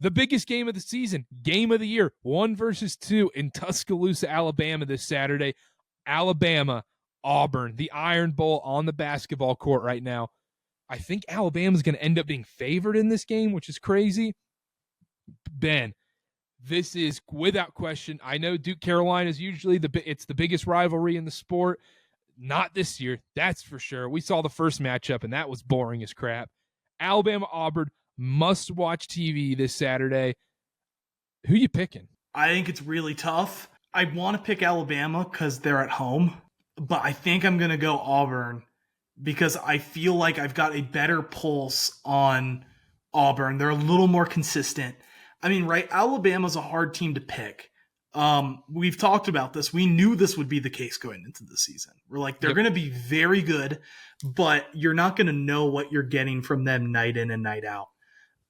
The biggest game of the season, game of the year, 1 versus 2 in Tuscaloosa, Alabama this Saturday. Alabama, Auburn, the Iron Bowl on the basketball court right now. I think Alabama's going to end up being favored in this game, which is crazy. Ben, this is without question. I know Duke Carolina is usually it's the biggest rivalry in the sport. Not this year, that's for sure. We saw the first matchup, and that was boring as crap. Alabama, Auburn, must-watch TV this Saturday. Who you picking? I think it's really tough. I want to pick Alabama because they're at home, but I think I'm going to go Auburn because I feel like I've got a better pulse on Auburn. They're a little more consistent. I mean, right, Alabama's a hard team to pick. We've talked about this. We knew this would be the case going into the season. We're like, they're going to be very good, but you're not going to know what you're getting from them night in and night out.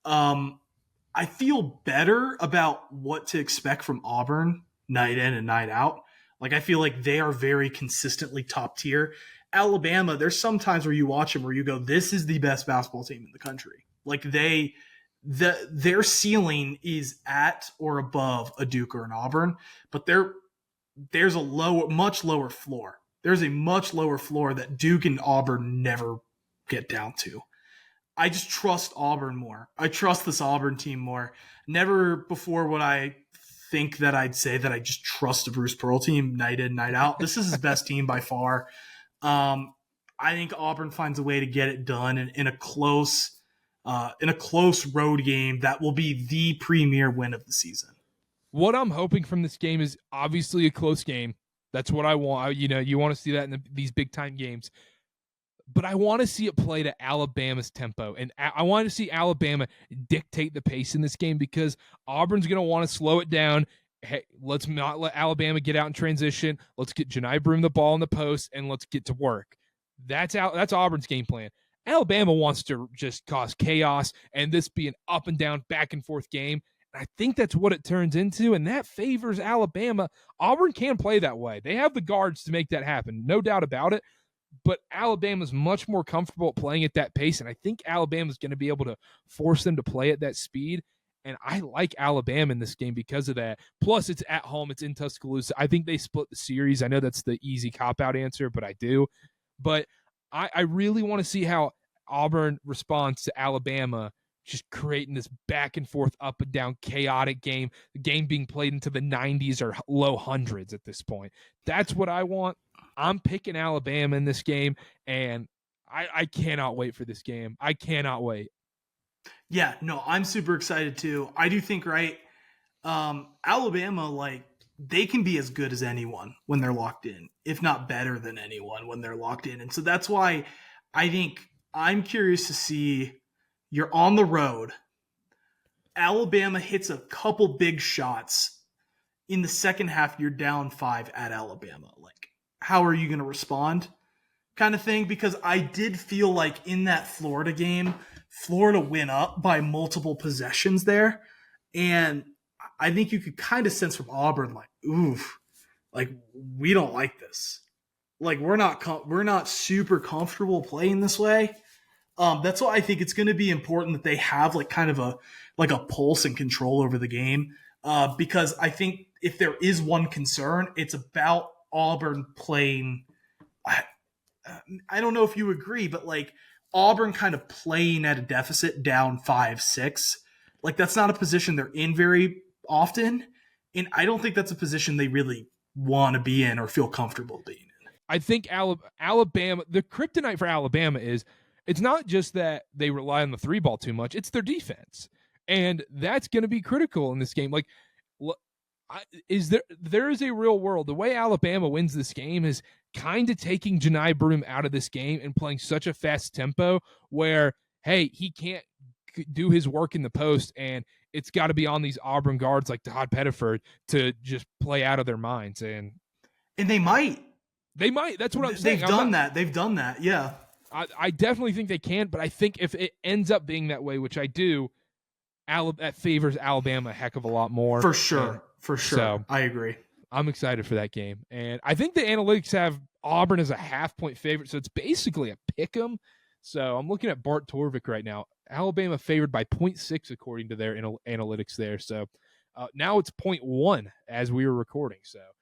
I feel better about what to expect from Auburn night in and night out. Like, I feel like they are very consistently top tier. Alabama, there's some times where you watch them where you go, this is the best basketball team in the country. Like, their ceiling is at or above a Duke or an Auburn, but there's a much lower floor. There's a much lower floor that Duke and Auburn never get down to. I just trust Auburn more. I trust this Auburn team more. Never before would I think that I'd say that I just trust a Bruce Pearl team night in, night out. This is his best team by far. I think Auburn finds a way to get it done in a close road game that will be the premier win of the season. What I'm hoping from this game is obviously a close game. That's what I want. You want to see that in these big time games. But I want to see it play to Alabama's tempo. And I want to see Alabama dictate the pace in this game because Auburn's going to want to slow it down. Hey, let's not let Alabama get out in transition. Let's get Janai Broom the ball in the post, and let's get to work. That's Auburn's game plan. Alabama wants to just cause chaos and this be an up and down, back and forth game. And I think that's what it turns into, and that favors Alabama. Auburn can play that way. They have the guards to make that happen, no doubt about it. But Alabama's much more comfortable at playing at that pace, and I think Alabama's going to be able to force them to play at that speed. And I like Alabama in this game because of that. Plus, it's at home. It's in Tuscaloosa. I think they split the series. I know that's the easy cop-out answer, but I do. But I really want to see how Auburn responds to Alabama just creating this back and forth, up and down, chaotic game, the game being played into the 90s or low hundreds at this point. That's what I want. I'm picking Alabama in this game, and I cannot wait for this game. I cannot wait. Yeah, no, I'm super excited too. I do think, right, Alabama, like, they can be as good as anyone when they're locked in, if not better than anyone when they're locked in. And so that's why I think I'm curious to see, you're on the road. Alabama hits a couple big shots. In the second half, you're down 5 at Alabama. Like, how are you going to respond? Kind of thing. Because I did feel like in that Florida game, Florida went up by multiple possessions there. And I think you could kind of sense from Auburn, like, oof, like, we don't like this. Like, we're not super comfortable playing this way. That's why I think it's going to be important that they have like kind of a pulse and control over the game. Because I think if there is one concern, it's about Auburn playing. I don't know if you agree, but like Auburn kind of playing at a deficit down 5-6. Like, that's not a position they're in very often. And I don't think that's a position they really want to be in or feel comfortable being in. I think Alabama, the kryptonite for Alabama is, it's not just that they rely on the 3-ball too much, it's their defense. And that's going to be critical in this game. Like, there is a real world. The way Alabama wins this game is kind of taking Janai Broom out of this game and playing such a fast tempo where, hey, he can't do his work in the post, and it's got to be on these Auburn guards like Todd Pettiford to just play out of their minds. And they might. That's what I'm saying. They've done that. Yeah. I definitely think they can, but I think if it ends up being that way, which I do, that favors Alabama a heck of a lot more. For sure. So, I agree. I'm excited for that game. And I think the analytics have Auburn as a half-point favorite, so it's basically a pick 'em. So I'm looking at Bart Torvik right now. Alabama favored by 0.6 according to their analytics there. So now it's 0.1 as we were recording. So